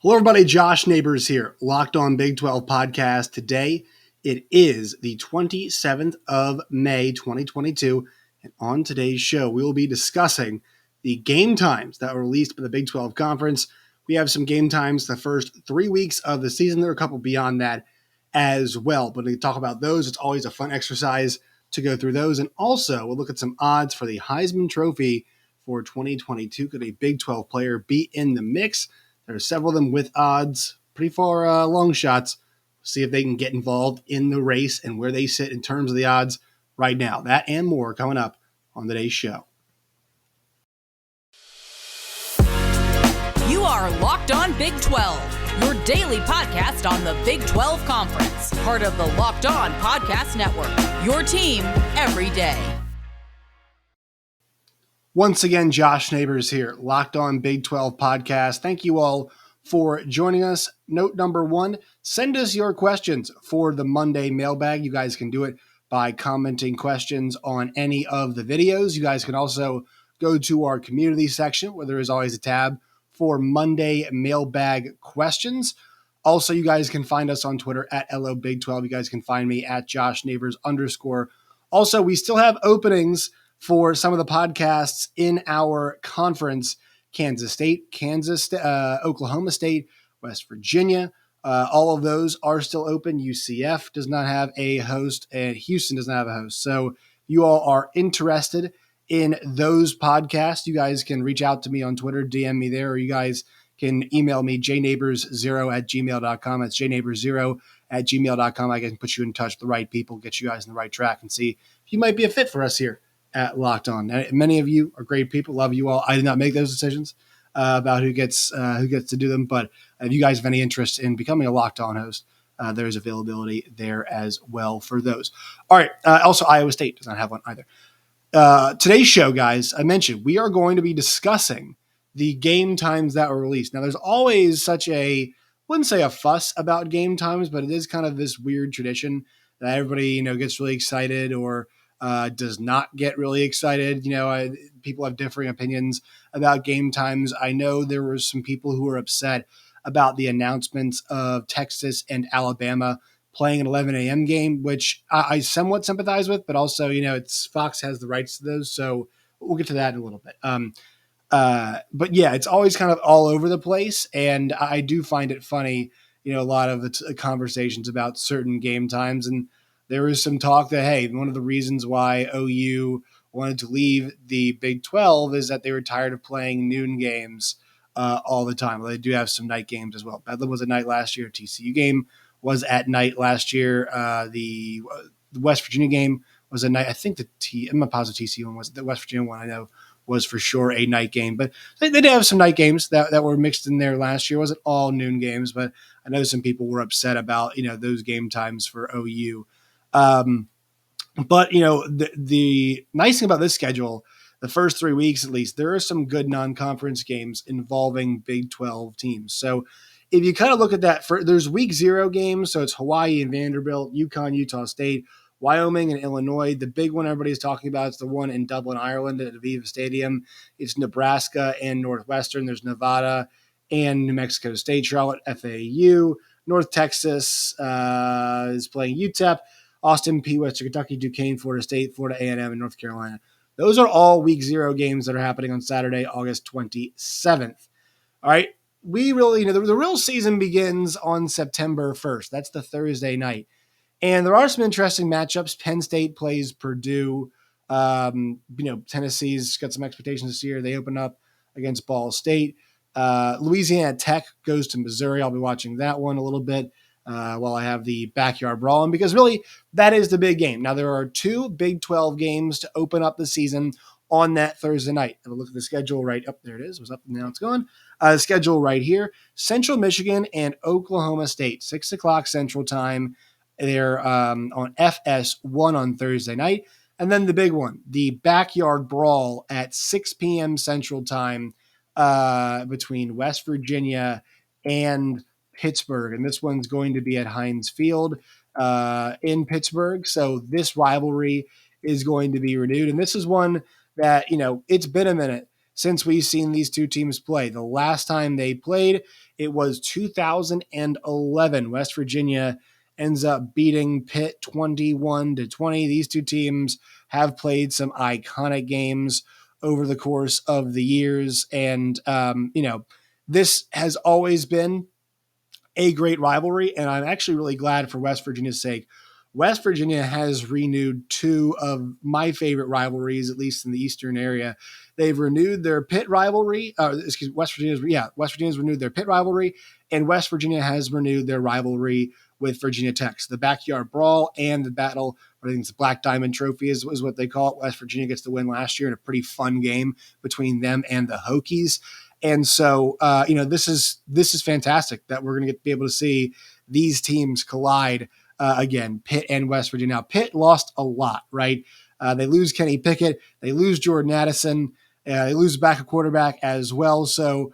Hello, everybody. Josh Neighbors here, Locked On Big 12 podcast. Today, it is the 27th of May, 2022. And on today's show, we will be discussing the game times that were released by the Big 12 Conference. We have some game times the first 3 weeks of the season. There are a couple beyond that as well. But when we talk about those, it's always a fun exercise to go through those. And also, we'll look at some odds for the Heisman Trophy for 2022. Could a Big 12 player be in the mix? There are several of them with odds, pretty far long shots. See if they can get involved in the race and where they sit in terms of the odds right now. That and more coming up on today's show. You are Locked On Big 12, your daily podcast on the Big 12 Conference, part of the Locked On Podcast Network, your team every day. Once again, Josh Neighbors here, Locked On Big 12 podcast. Thank you all for joining us. Note number one, send us your questions for the Monday mailbag. You guys can do it by commenting questions on any of the videos. You guys can also go to our community section where there is always a tab for Monday mailbag questions. Also, you guys can find us on Twitter at LOBig12. You guys can find me at Josh Neighbors _. Also, we still have openings for some of the podcasts in our conference: Kansas State, Oklahoma State, West Virginia. All of those are still open. UCF does not have a host, and Houston does not have a host. So you all are interested in those podcasts, you guys can reach out to me on Twitter, DM me there, or you guys can email me, jneighbors0@gmail.com. That's jneighbors0@gmail.com. I can put you in touch with the right people, get you guys on the right track, and see if you might be a fit for us here at Locked On. Many of you are great people. Love you all. I did not make those decisions about who gets to do them, but if you guys have any interest in becoming a Locked On host, there's availability there as well for those. All right. Also, Iowa State does not have one either. Today's show, guys, I mentioned we are going to be discussing the game times that were released. Now, there's always such a, wouldn't say a fuss about game times, but it is kind of this weird tradition that everybody, gets really excited or does not get really excited. People have differing opinions about game times. I know there were some people who were upset about the announcements of Texas and Alabama playing an 11 a.m. game, which I somewhat sympathize with, but also, it's Fox has the rights to those, so we'll get to that in a little bit. But yeah, it's always kind of all over the place, and I do find it funny, a lot of the conversations about certain game times, and there was some talk that, hey, one of the reasons why OU wanted to leave the Big 12 is that they were tired of playing noon games all the time. Well, they do have some night games as well. Bedlam was a night last year. TCU game was at night last year. The West Virginia game was a night. I think I'm not positive TCU one was. The West Virginia one I know was for sure a night game. But they did have some night games that were mixed in there last year. It wasn't all noon games, but I know some people were upset about, those game times for OU. But, the nice thing about this schedule, the first 3 weeks at least, there are some good non-conference games involving Big 12 teams. So if you kind of look at that, there's week 0 games, so it's Hawaii and Vanderbilt, UConn, Utah State, Wyoming and Illinois. The big one everybody's talking about is the one in Dublin, Ireland at Aviva Stadium. It's Nebraska and Northwestern. There's Nevada and New Mexico State, Charlotte, FAU. North Texas is playing UTEP. Austin, P. Western Kentucky, Duquesne, Florida State, Florida A&M, and North Carolina. Those are all week 0 games that are happening on Saturday, August 27th. All right. We really, the real season begins on September 1st. That's the Thursday night. And there are some interesting matchups. Penn State plays Purdue. Tennessee's got some expectations this year. They open up against Ball State. Louisiana Tech goes to Missouri. I'll be watching that one a little bit while I have the backyard brawling, because really that is the big game. Now, there are 2 Big 12 games to open up the season on that Thursday night. Have a look at the schedule right up. There it is. It was up and now it's gone. Schedule right here. Central Michigan and Oklahoma State, 6 o'clock Central Time. They're on FS1 on Thursday night. And then the big one, the backyard brawl at 6 p.m. Central Time between West Virginia and Pittsburgh. And this one's going to be at Heinz Field in Pittsburgh. So this rivalry is going to be renewed. And this is one that, it's been a minute since we've seen these two teams play. The last time they played, it was 2011. West Virginia ends up beating Pitt 21-20. These two teams have played some iconic games over the course of the years. And, this has always been a great rivalry, and I'm actually really glad for West Virginia's sake. West Virginia has renewed two of my favorite rivalries, at least in the Eastern area. They've renewed their Pitt rivalry. West Virginia's renewed their Pitt rivalry, and West Virginia has renewed their rivalry with Virginia Tech. So the backyard brawl and the battle, I think it's the Black Diamond Trophy is what they call it. West Virginia gets the win last year in a pretty fun game between them and the Hokies. And so, this is fantastic that we're going to be able to see these teams collide again, Pitt and West Virginia. Now, Pitt lost a lot, right? They lose Kenny Pickett. They lose Jordan Addison. They lose back a quarterback as well. So,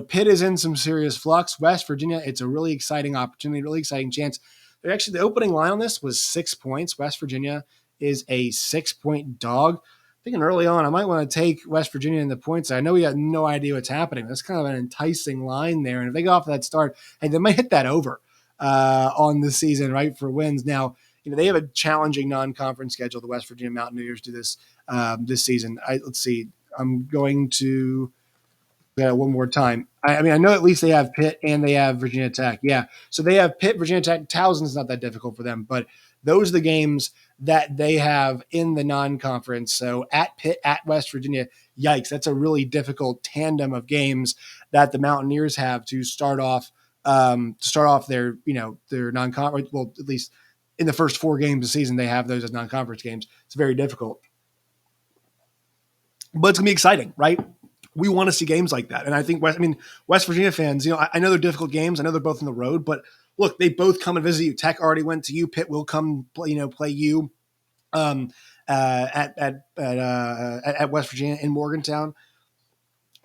Pitt is in some serious flux. West Virginia, it's a really exciting opportunity, really exciting chance. They're actually, the opening line on this was 6 points. West Virginia is a 6-point dog. Thinking early on, I might want to take West Virginia in the points. I know we got no idea what's happening. That's kind of an enticing line there. And if they go off that start, hey, they might hit that over on the season, right, for wins. Now, they have a challenging non-conference schedule. The West Virginia Mountaineers do this this season. Let's see. I'm going to one more time. I know at least they have Pitt and they have Virginia Tech. Yeah. So they have Pitt, Virginia Tech. Towson's not that difficult for them, but those are the games that they have in the non-conference. So at Pitt, at West Virginia, yikes, that's a really difficult tandem of games that the Mountaineers have to start off their their non-conference. Well, at least in the first 4 games of the season, they have those as non-conference games. It's very difficult, but it's gonna be exciting, right? We want to see games like that, and I think West Virginia fans. I know they're difficult games. I know they're both on the road, but look, they both come and visit you. Tech already went to you. Pitt will come play you at West Virginia in Morgantown.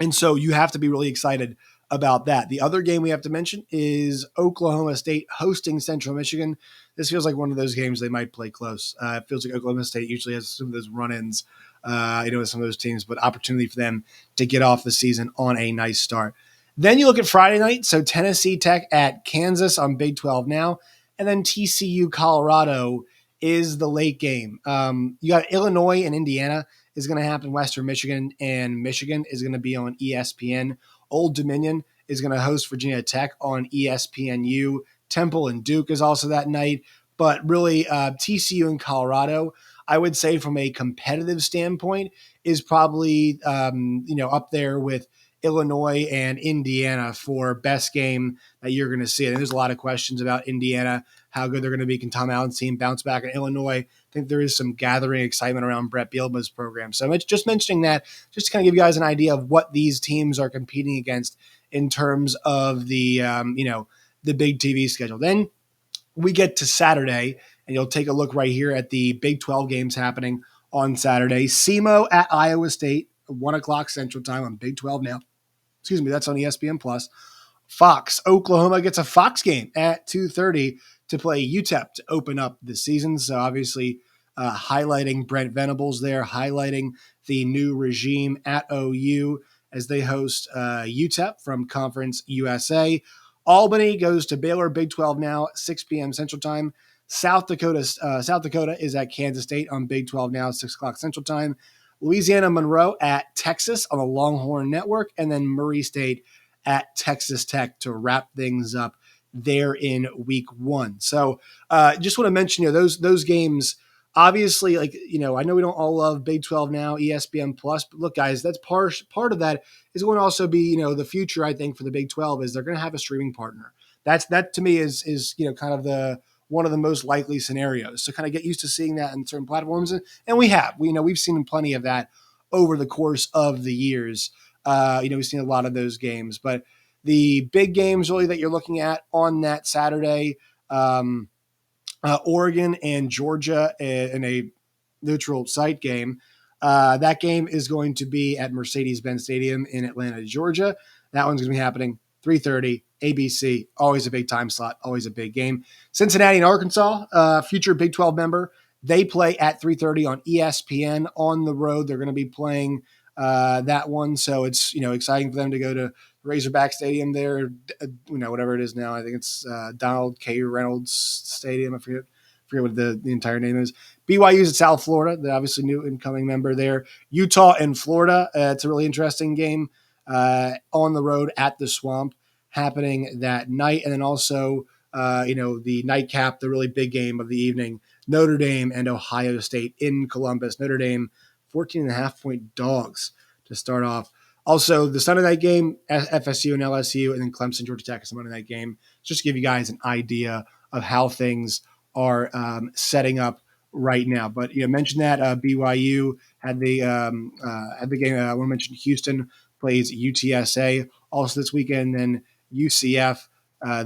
And so you have to be really excited about that. The other game we have to mention is Oklahoma State hosting Central Michigan. This feels like one of those games they might play close. It feels like Oklahoma State usually has some of those run-ins, with some of those teams, but opportunity for them to get off the season on a nice start. Then you look at Friday night, so Tennessee Tech at Kansas on Big 12 now, and then TCU Colorado is the late game. You got Illinois and Indiana is going to happen. Western Michigan and Michigan is going to be on ESPN. Old Dominion is going to host Virginia Tech on ESPNU. Temple and Duke is also that night. But really, TCU and Colorado, I would say from a competitive standpoint, is probably up there with Illinois and Indiana for best game that you're going to see. And there's a lot of questions about Indiana, how good they're going to be. Can Tom Allen's team bounce back? In Illinois, I think there is some gathering excitement around Brett Bielema's program. So it's just mentioning that just to kind of give you guys an idea of what these teams are competing against in terms of the big TV schedule. Then we get to Saturday, and you'll take a look right here at the Big 12 games happening on Saturday. SEMO at Iowa State, 1 o'clock Central Time on Big 12 now. Excuse me, that's on ESPN+. Fox, Oklahoma gets a Fox game at 2:30 to play UTEP to open up the season. So obviously highlighting Brent Venables there, highlighting the new regime at OU as they host UTEP from Conference USA. Albany goes to Baylor, Big 12 now, 6 p.m. Central Time. South Dakota is at Kansas State on Big 12 now, 6 o'clock Central Time. Louisiana Monroe at Texas on the Longhorn Network, and then Murray State at Texas Tech to wrap things up there in week 1. So just want to mention, those games, obviously, I know we don't all love Big 12 now, ESPN Plus, but look, guys, that's part of that is going to also be, the future, I think, for the Big 12 is they're going to have a streaming partner. That to me is kind of one of the most likely scenarios. So kind of get used to seeing that in certain platforms. And we have, we've seen plenty of that over the course of the years. We've seen a lot of those games, but the big games really that you're looking at on that Saturday, Oregon and Georgia in a neutral site game. That game is going to be at Mercedes-Benz Stadium in Atlanta, Georgia. That one's going to be happening 3:30, ABC, always a big time slot, always a big game. Cincinnati and Arkansas, future Big 12 member, they play at 3:30 on ESPN on the road. They're going to be playing that one. So it's exciting for them to go to Razorback Stadium there, whatever it is now. I think it's Donald K. Reynolds Stadium. I forget what the entire name is. BYU's at South Florida. They're obviously new incoming member there. Utah and Florida. It's a really interesting game on the road at the Swamp happening that night. And then also, the nightcap, the really big game of the evening, Notre Dame and Ohio State in Columbus. Notre Dame, 14.5-point dogs to start off. Also, the Sunday night game, FSU and LSU, and then Clemson, Georgia Tech is the Monday night game. Just to give you guys an idea of how things are setting up right now. But mention that BYU had the game. I want to mention Houston plays UTSA also this weekend. Then UCF,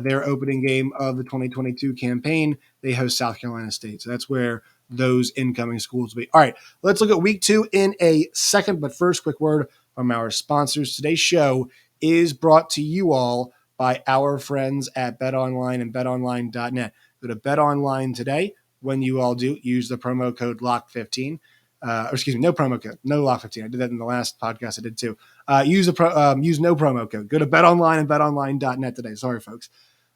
their opening game of the 2022 campaign, they host South Carolina State. So that's where those incoming schools will be. All right, let's look at week 2 in a second. But first, quick word from our sponsors. Today's show is brought to you all by our friends at BetOnline and BetOnline.net. Go to BetOnline today. When you all do, use the promo code LOCK15. No promo code, no LOCK15. I did that in the last podcast. I did too. Use no promo code. Go to BetOnline and BetOnline.net today. Sorry, folks.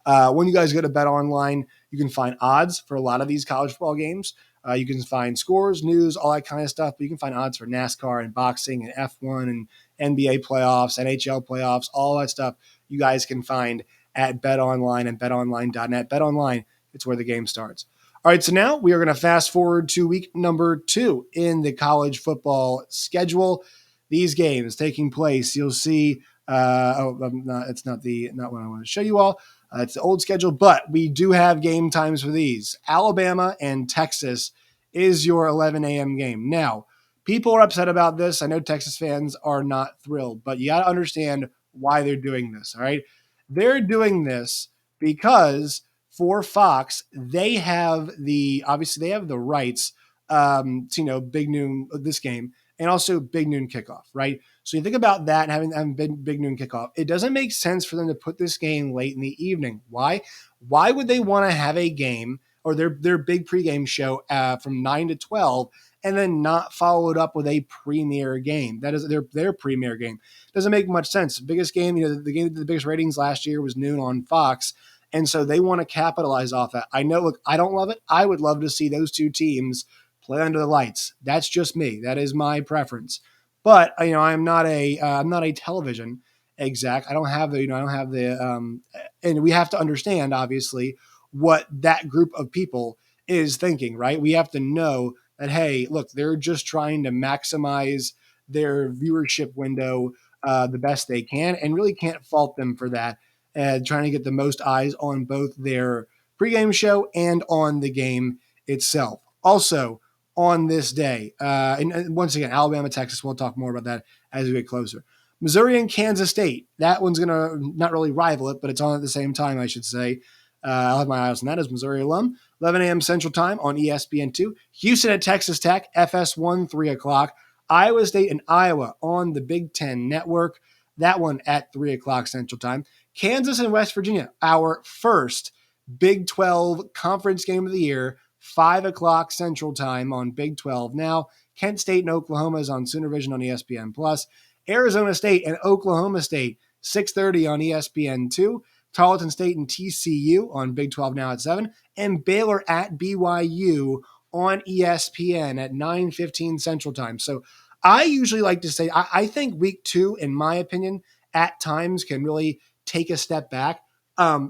When you guys go to BetOnline, you can find odds for a lot of these college football games. You can find scores, news, all that kind of stuff. But you can find odds for NASCAR and boxing and F1 and NBA playoffs, NHL playoffs, all that stuff you guys can find at BetOnline and BetOnline.net. BetOnline, it's where the game starts. All right, so now we are going to fast forward to week number 2 in the college football schedule. These games taking place, you'll see. It's not what I want to show you all. It's the old schedule, but we do have game times for these. Alabama and Texas is your 11 a.m. game. Now, people are upset about this. I know Texas fans are not thrilled, but you got to understand why they're doing this. All right, they're doing this because for Fox, they have the rights to big noon this game and also big noon kickoff, right? So you think about that and having big noon kickoff. It doesn't make sense for them to put this game late in the evening. Why? Why would they want to have a game or their big pregame show from 9 to 12 and then not follow it up with a premier game? That is their premier game. Doesn't make much sense. The biggest game, the game with the biggest ratings last year was noon on Fox. And so they want to capitalize off that. I know, look, I don't love it. I would love to see those two teams play under the lights. That's just me. That is my preference. But I'm not a television exec. I don't have the and we have to understand obviously what that group of people is thinking, right? We have to know that, hey, look, they're just trying to maximize their viewership window the best they can, and really can't fault them for that. Trying to get the most eyes on both their pregame show and on the game itself. Also, on this day, and once again, Alabama, Texas, we'll talk more about that as we get closer. Missouri and Kansas State, that one's going to not really rival it, but it's on at the same time, I should say. I'll have my eyes on that as Missouri alum. 11 a.m. Central Time on ESPN2. Houston at Texas Tech, FS1, 3 o'clock. Iowa State and Iowa on the Big Ten Network. That one at 3 o'clock Central Time. Kansas and West Virginia, our first Big 12 conference game of the year, 5 o'clock Central Time on Big 12. Now, Kent State and Oklahoma is on Sooner Vision on ESPN+. Arizona State and Oklahoma State, 6:30 on ESPN2. Tarleton State and TCU on Big 12 now at 7. And Baylor at BYU on ESPN at 9:15 Central Time. So I usually like to say, I think week 2, in my opinion, at times can really take a step back.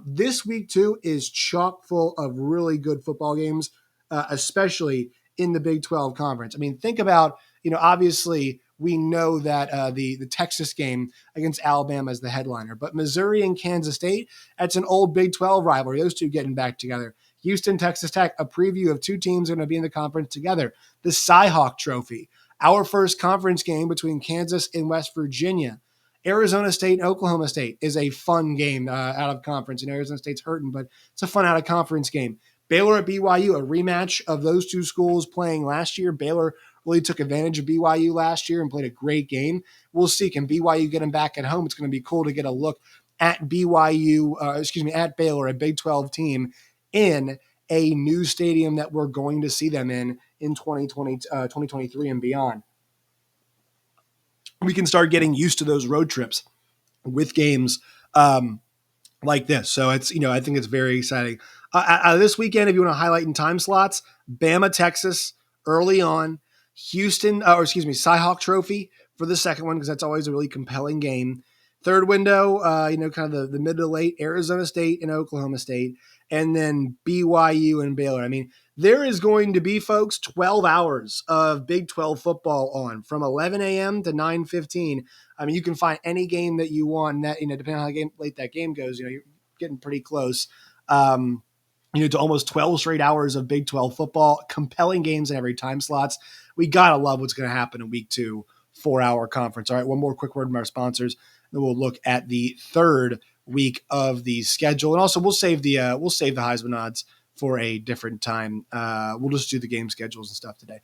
This week 2 is chock full of really good football games, especially in the Big 12 conference. I mean, think about, obviously we know that the Texas game against Alabama is the headliner, but Missouri and Kansas State, that's an old Big 12 rivalry. Those two getting back together. Houston, Texas Tech, a preview of two teams going to be in the conference together. The Cy-Hawk Trophy, our first conference game between Kansas and West Virginia. Arizona State and Oklahoma State is a fun game out of conference, and Arizona State's hurting, but it's a fun out of conference game. Baylor at BYU, a rematch of those two schools playing last year. Baylor really took advantage of BYU last year and played a great game. We'll see. Can BYU get them back at home? It's going to be cool to get a look at at Baylor, a Big 12 team in a new stadium that we're going to see them in 2023 and beyond. we can start getting used to those road trips with games like this. So it's, I think it's very exciting. This weekend, if you want to highlight in time slots, Bama, Texas, early on, Houston, Cyhawk Trophy for the second one, because that's always a really compelling game. Third window, kind of the mid to late, Arizona State and Oklahoma State, and then BYU and Baylor. I mean, there is going to be, folks, 12 hours of Big 12 football on from 11 a.m. to 9:15. I mean, you can find any game that you want. And that, depending on how late that game goes, you're getting pretty close. To almost 12 straight hours of Big 12 football, compelling games in every time slots. We got to love what's going to happen in week 2, 4-hour conference. All right, one more quick word from our sponsors. Then we'll look at the third week of the schedule. And also we'll save the Heisman odds for a different time. We'll just do the game schedules and stuff today.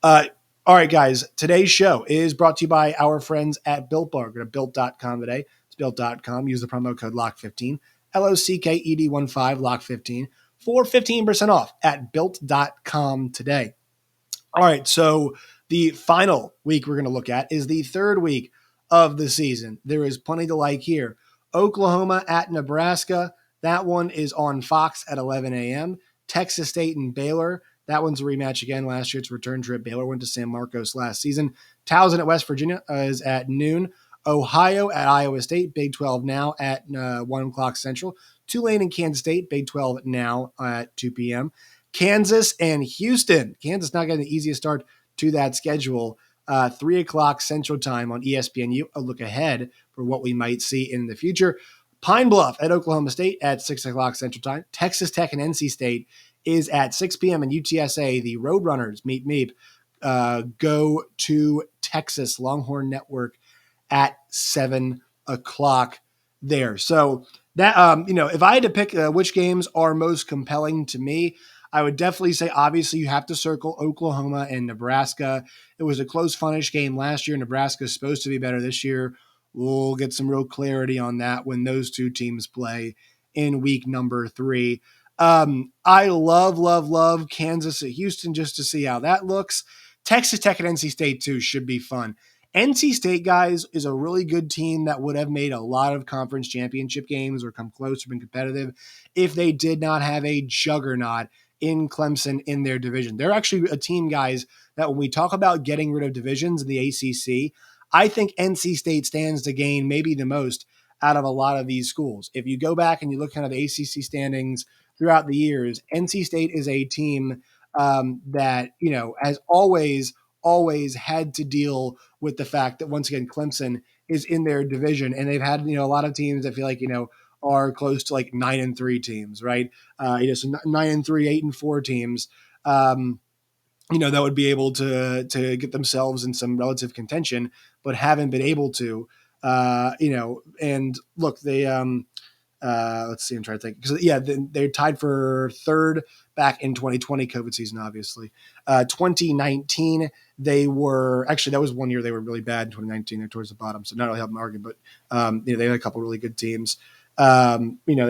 All right, guys, today's show is brought to you by our friends at Built Bar. Go to built.com today. It's built.com. Use the promo code LOCK15, LOCKED15, LOCK15 for 15% off at built.com today. All right, so the final week we're going to look at is the third week of the season. There is plenty to like here. Oklahoma at Nebraska. That one is on Fox at 11 a.m. Texas State and Baylor. That one's a rematch again. Last year, it's a return trip. Baylor went to San Marcos last season. Towson at West Virginia is at noon. Ohio at Iowa State, Big 12 now at 1 o'clock Central. Tulane and Kansas State, Big 12 now at 2 p.m. Kansas and Houston. Kansas not getting the easiest start to that schedule. 3 o'clock Central Time on ESPNU. A look ahead for what we might see in the future. Pine Bluff at Oklahoma State at 6 o'clock Central Time. Texas Tech and NC State is at 6 p.m. and UTSA, the Roadrunners, meep, go to Texas, Longhorn Network at 7 o'clock there. So that, if I had to pick which games are most compelling to me, I would definitely say, obviously, you have to circle Oklahoma and Nebraska. It was a close, funnish game last year. Nebraska is supposed to be better this year. We'll get some real clarity on that when those two teams play in week number 3. I love Kansas at Houston just to see how that looks. Texas Tech and NC State, too, should be fun. NC State, guys, is a really good team that would have made a lot of conference championship games or come close or been competitive if they did not have a juggernaut in Clemson in their division. They're actually a team, guys, that when we talk about getting rid of divisions in the ACC, I think NC State stands to gain maybe the most out of a lot of these schools. If you go back and you look kind of the ACC standings throughout the years, NC State is a team that, has always had to deal with the fact that, once again, Clemson is in their division, and they've had, a lot of teams that feel like, are close to like 9-3 teams, right? So 9-3, 8-4 teams, that would be able to get themselves in some relative contention, but haven't been able to, and look, they, let's see, I'm trying to think. Because, they're tied for third back in 2020 COVID season, obviously. 2019, they were – actually, that was one year they were really bad in 2019. They're towards the bottom, so not really helping argue. But, they had a couple really good teams. They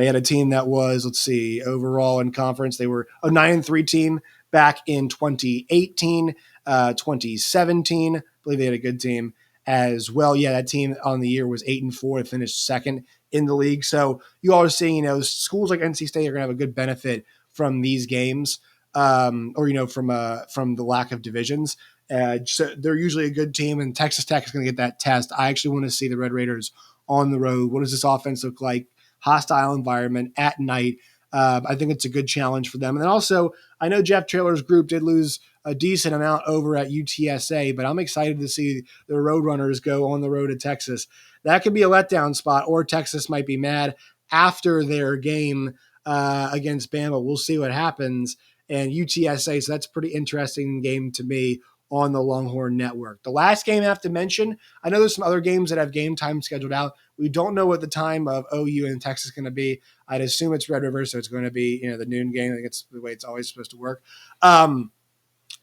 had a team that was, let's see, overall in conference, they were a 9-3 team back in 2018, 2017. I believe they had a good team as well. Yeah, that team on the year was 8-4. It finished second in the league. So you are seeing, schools like NC State are going to have a good benefit from these games, from the lack of divisions. So they're usually a good team, and Texas Tech is going to get that test. I actually want to see the Red Raiders on the road. What does this offense look like? Hostile environment at night. I think it's a good challenge for them. And then also, I know Jeff Traylor's group did lose a decent amount over at UTSA, but I'm excited to see the Roadrunners go on the road to Texas. That could be a letdown spot, or Texas might be mad after their game against Bama. We'll see what happens. And UTSA, so that's a pretty interesting game to me on the Longhorn Network. The last game I have to mention, I know there's some other games that have game time scheduled out. We don't know what the time of OU in Texas is going to be. I'd assume it's Red River, so it's going to be the noon game. I think it's the way it's always supposed to work.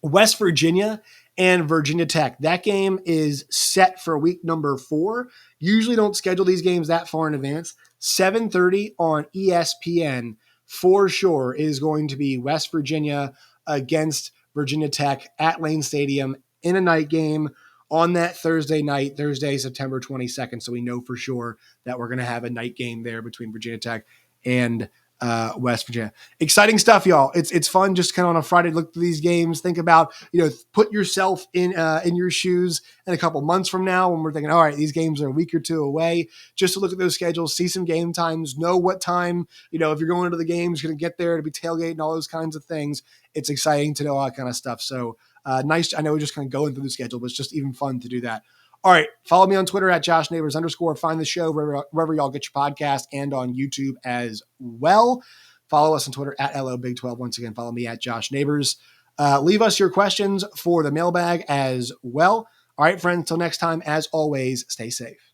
West Virginia and Virginia Tech. That game is set for week number 4. Usually don't schedule these games that far in advance. 7:30 on ESPN for sure is going to be West Virginia against Virginia Tech at Lane Stadium in a night game on that Thursday night, Thursday, September 22nd. So we know for sure that we're going to have a night game there between Virginia Tech and West Virginia. Exciting stuff, y'all. It's fun just kind of on a Friday look through these games. Think about, put yourself in your shoes in a couple months from now when we're thinking, all right, these games are a week or two away. Just to look at those schedules, see some game times, know what time, if you're going into the games, you're going to get there to be tailgating, all those kinds of things. It's exciting to know all that kind of stuff. So nice. I know we're just kind of going through the schedule, but it's just even fun to do that. All right. Follow me on Twitter at @JoshNeighbors_. Find the show wherever y'all get your podcast and on YouTube as well. Follow us on Twitter at LOBig12. Once again, follow me at Josh Neighbors. Leave us your questions for the mailbag as well. All right, friends. Until next time, as always, stay safe.